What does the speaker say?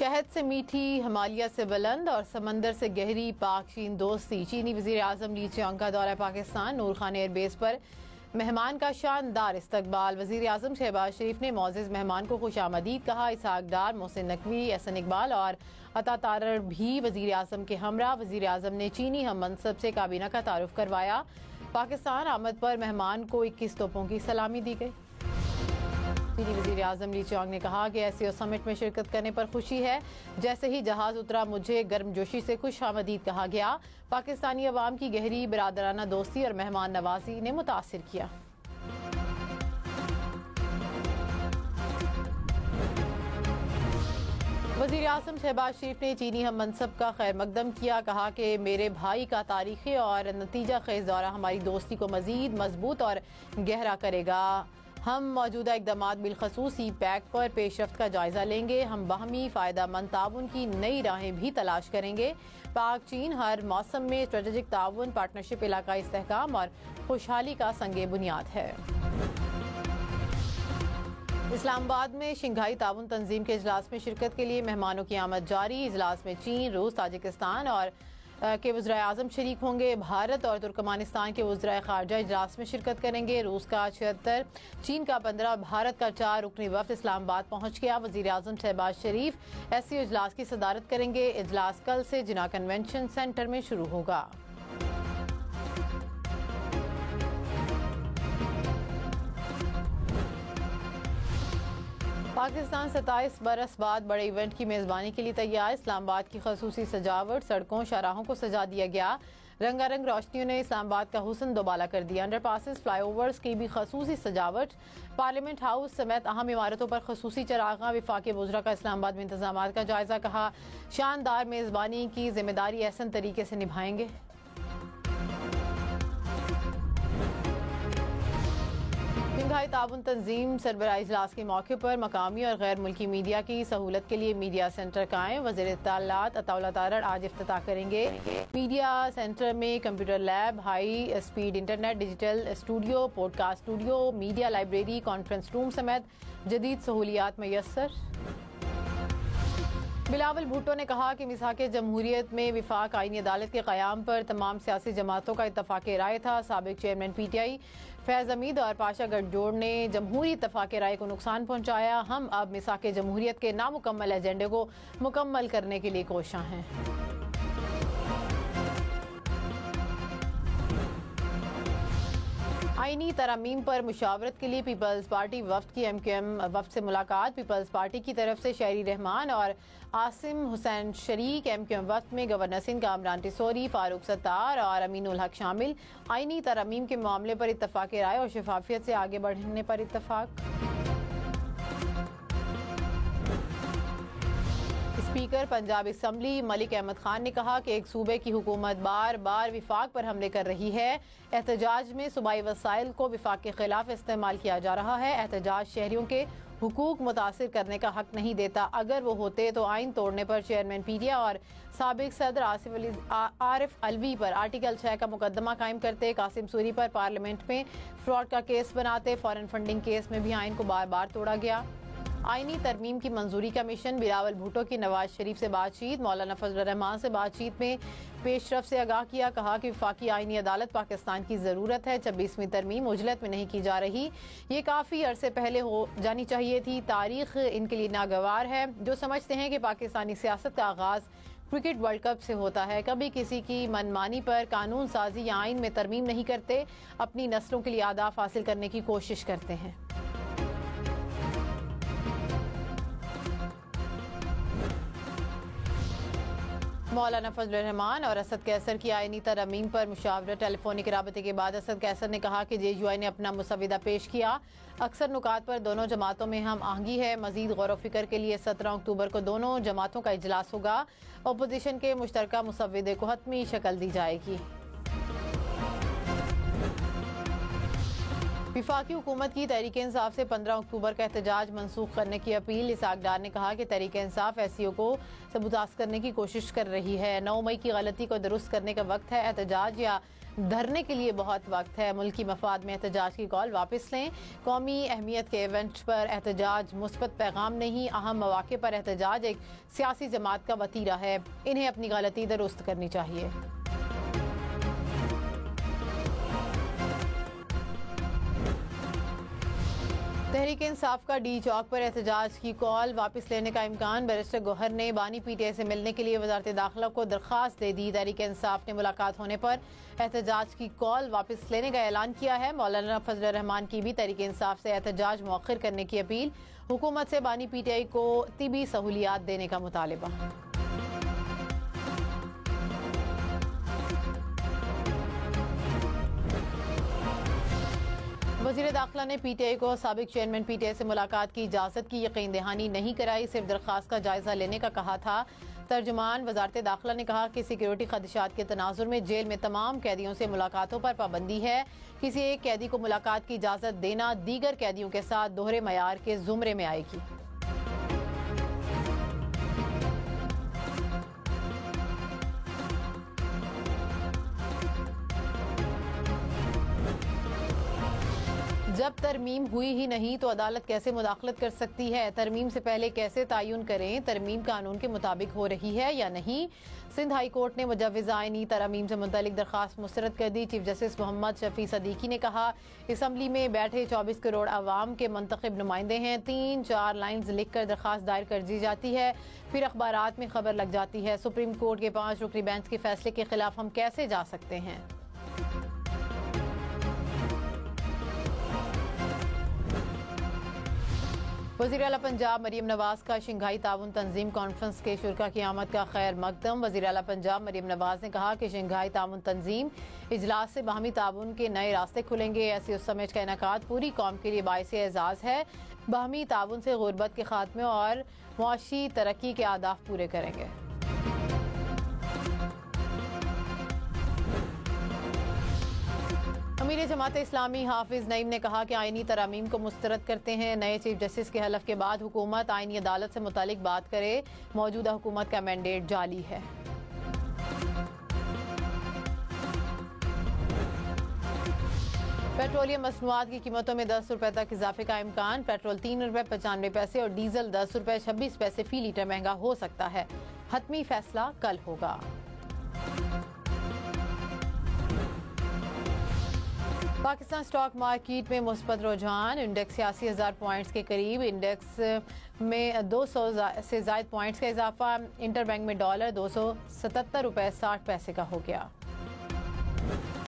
शहद से मीठी, हिमालय से बुलंद और समंदर से गहरी पाक चीन दोस्ती। चीनी वज़ीर आज़म ली चियांग का दौरा पाकिस्तान। नूर खान एयरबेस पर मेहमान का शानदार इस्तकबाल। वज़ीर आज़म शहबाज शरीफ ने मौज़िज़ मेहमान को खुशामदीद कहा। इसहाक डार, मोहसिन नकवी, एहसन इकबाल और अता तारर भी वज़ीर आज़म के हमरा। वज़ीर आज़म ने चीनी हम मनसब से काबीना का तारुफ करवाया। पाकिस्तान आमद पर मेहमान को 21 तोपों की सलामी दी गई। चीनी वज़ीर आज़म ली चियांग ने कहा कि SCO समिट में शिरकत करने पर खुशी है। जैसे ही जहाज उतरा मुझे गर्मजोशी से खुशामदीद कहा गया। पाकिस्तानी अवाम की गहरी बिरादराना दोस्ती और मेहमान नवाजी ने मुतासिर किया। वज़ीर आज़म शहबाज शरीफ ने चीनी हम मनसब का खैर मकदम किया। कहा कि मेरे भाई का तारीख़ी और नतीजा खेज़ दौरा हमारी दोस्ती को मज़ीद मजबूत और गहरा करेगा। हम मौजूदा इक़दामात बिलखसूस पैक पर पेशरफ्त का जायजा लेंगे। हम बाहमी फ़ायदामंद ताउन की नई राहें भी तलाश करेंगे। पाक चीन हर मौसम में स्ट्रेटेजिक ताउन, पार्टनरशिप, इलाकाई इस्तेहकाम और खुशहाली का संगे बुनियाद है। इस्लामाबाद में शंघाई ताउन तंजीम के इजलास में शिरकत के लिए मेहमानों की आमद जारी। इजलास में चीन, रूस, ताजिकिस्तान और के वज़ीर आज़म शरीक होंगे। भारत और तुर्कमानिस्तान के वज़ीर ख़ारजा इजलास में शिरकत करेंगे। रूस का 76, चीन का 15, भारत का 4 रुकनी वफ़द इस्लामाबाद पहुँच गया। वज़ीर आज़म शहबाज शरीफ SCO इजलास की सदारत करेंगे। इजलास कल से जिना कन्वेंशन सेंटर में शुरू होगा। पाकिस्तान 27 बरस बाद बड़े इवेंट की मेज़बानी के लिए तैयार। इस्लामाबाद की खसूसी सजावट, सड़कों शाहराहों को सजा दिया गया। रंगारंग रोशनियों ने इस्लामाबाद का हुस्न दोबाला कर दिया। अंडरपासेस, फ्लाईओवर्स की भी खसूसी सजावट। पार्लियामेंट हाउस समेत अहम इमारतों पर खसूसी चरागा। विफाकी वज़रा का इस्लामाबाद में इंतजाम का जायजा। कहा शानदार मेज़बानी की जिम्मेदारी ऐसे तरीके से निभाएंगे। शंघाई ताउन तंजीम सरबराह इजलास के मौके पर मकामी और गैर मुल्की मीडिया की सहूलत के लिए मीडिया सेंटर कायम। वज़ीर इत्तलात अता तारर आज इफ्तिताह करेंगे। मीडिया सेंटर में computer lab, high speed internet, digital studio, podcast studio, media library, conference room समेत जदीद सहूलियात मैसर। बिलावल भुट्टो ने कहा कि मिसाक जमहूरियत में विफाक आईनी अदालत के क़याम पर तमाम सियासी जमातों का इत्तफाक राय था। साबिक चेयरमैन PTI फैज़ हमीद और पाशा गठजोड़ ने जमहूरी इत्तफाक राय को नुकसान पहुंचाया। हम अब मिसाक जमहूरियत के नामुकम्मल एजेंडे को मुकम्मल करने के लिए कोशां हैं। आईनी तरमीम पर मुशावरत के लिए पीपल्स पार्टी वफ्द की MQM वफ्द से मुलाकात। पीपल्स पार्टी की तरफ से शहरी रहमान और आसिम हुसैन शरीक। MQM वफ्द में गवर्नर सिंध कामरान टिसोरी, फारूक सत्तार और अमीनुल हक शामिल। आईनी तरमीम के मामले पर इत्तफाक राय और शफाफियत से आगे बढ़ने पर इत्तफाक। स्पीकर पंजाब असम्बली मलिक अहमद खान ने कहा कि एक सूबे की हुकूमत बार बार विफाक पर हमले कर रही है। एहतजाज में सूबाई वसाइल को विफाक के खिलाफ इस्तेमाल किया जा रहा है। एहतजाज शहरियों के हुकूक मुतासिर करने का हक नहीं देता। अगर वो होते तो आइन तोड़ने पर चेयरमैन PTI और साबिक सदर आरिफ अलवी पर आर्टिकल 6 का मुकदमा कायम करते। कासिम सूरी पर पार्लियामेंट में फ्रॉड का केस बनाते। फॉरेन फंडिंग केस में भी आइन को बार बार तोड़ा गया। आईनी तरमीम की मंजूरी का मिशन। बिलावल भुट्टो की नवाज शरीफ से बातचीत। मौलाना फजलुर रहमान से बातचीत में पेशरफ से आगाह किया। कहा कि वफाकी आईनी अदालत पाकिस्तान की ज़रूरत है। 26वीं तरमीम उजलत में नहीं की जा रही। ये काफ़ी अरसे पहले हो जानी चाहिए थी। तारीख इनके लिए नागवार है। जो समझते हैं कि पाकिस्तानी सियासत का आगाज़ क्रिकेट वर्ल्ड कप से होता है, कभी किसी की मनमानी पर कानून साजी या आइन में तरमीम नहीं करते, अपनी नस्लों के लिए आदाफ हासिल करने की कोशिश करते हैं। मौलाना फजलुर रहमान और असद कैसर की आईनी तरमीम पर मुशावरत। टेलीफोनिक राबते के बाद असद कैसर ने कहा कि JUI ने अपना मुसविदा पेश किया। अक्सर नुकात पर दोनों जमातों में हम आहंगी है। मजीद गौर फिक्र के लिए 17 अक्टूबर को दोनों जमातों का इजलास होगा। अपोजिशन के मुश्तरका मुसविदे को हतमी शक्ल दी जाएगी। विफाकी हुकूमत की तहरीक इंसाफ से 15 अक्टूबर का एहतजाज मनसूख करने की अपील। इसहाक डार ने कहा कि तहरीक इंसाफ SCO को सबूतास करने की कोशिश कर रही है। 9 मई की गलती को दुरुस्त करने का वक्त है। एहतजाज या धरने के लिए बहुत वक्त है। मुल्की मफाद में एहतजाज की कॉल वापस लें। कौमी अहमियत के इवेंट पर एहतजाज मुस्बत पैगाम नहीं, अहम मौके पर एहतजाज एक सियासी जमात का वतीरा है। इन्हें अपनी गलती दुरुस्त करनी चाहिए। तहरीक इंसाफ का डी चौक पर एहतजाज की कॉल वापस लेने का इम्कान। बैरिस्टर गौहर ने बानी पीटीआई से मिलने के लिए वजारत दाखिला को दरख्वास्त दे दी। तहरीक इंसाफ ने मुलाकात होने पर एहतजाज की कॉल वापस लेने का ऐलान किया है। मौलाना फजल रहमान की भी तहरीक इंसाफ से एहतजाज मौखर करने की अपील। हुकूमत से बानी पीटीआई को तिबी सहूलियात देने का मुतालिबा। वज़ीर दाखिला ने पीटीआई को साबिक चेयरमैन पीटीआई से मुलाकात की इजाज़त की यकीन दहानी नहीं कराई, सिर्फ दरख्वास्त का जायजा लेने का कहा था। तर्जुमान वजारत दाखिला ने कहा कि सिक्योरिटी खदशात के तनाजुर में जेल में तमाम कैदियों से मुलाकातों पर पाबंदी है। किसी एक कैदी को मुलाकात की इजाज़त देना दीगर कैदियों के साथ दोहरे मयार के जुमरे में आएगी। जब तरमीम हुई ही नहीं तो अदालत कैसे मुदाखलत कर सकती है? तरमीम से पहले कैसे तयन करें? तरमीम कानून के मुताबिक हो रही है या नहीं? सिंध हाई कोर्ट ने मुजव्विज़ आईनी तरमीम से मुतल्लिक दरख्वास्त मुस्तरद कर दी। चीफ जस्टिस मोहम्मद शफी सदीकी ने कहा, असम्बली में बैठे 24 करोड़ आवाम के मुंतखब नुमाइंदे हैं। 3-4 लाइन्स लिख कर दरख्वास्त दायर कर दी जाती है, फिर अखबारात में खबर लग जाती है। सुप्रीम कोर्ट के 5 रुकनी बेंच के फैसले के खिलाफ हम कैसे जा सकते हैं? वज़ीर आला पंजाब मरीम नवाज का शंघाई ताउन तंजीम कॉन्फ्रेंस के शुरा की आमद का खैर मकदम। वज़ीर आला पंजाब मरीम नवाज ने कहा कि शंघाई ताउन तंजीम इजलास से बाहमी ताउन के नए रास्ते खुलेंगे। ऐसी उस समेत का इनेकाद पूरी कौम के लिए बाइस एजाज़ है। बाहमी ताउन से गुर्बत के खात्मे और मुआशी तरक्की के अहदाफ पूरे करेंगे। अमीर जमात इस्लामी हाफिज नईम ने कहा कि आईनी तरामीम को मुस्तरद करते हैं। नए चीफ जस्टिस के हलफ के बाद हुकूमत आईनी अदालत से मुतालिक बात करे। मौजूदा हुकूमत का मैंडेट जाली है। पेट्रोलियम मसनूआत की कीमतों में 10 रुपए तक इजाफे का इम्कान। पेट्रोल 3 रुपए 95 पैसे और डीजल 10 रुपए 26 पैसे फी लीटर महंगा हो सकता है। हतमी फैसला कल होगा। पाकिस्तान स्टॉक मार्केट में मुस्बत रुझान। इंडेक्स 86,000 पॉइंट्स के करीब। इंडेक्स में 200 से ज़ायद पॉइंट्स का इजाफा। इंटरबैंक में डॉलर 277 रुपए 60 पैसे का हो गया।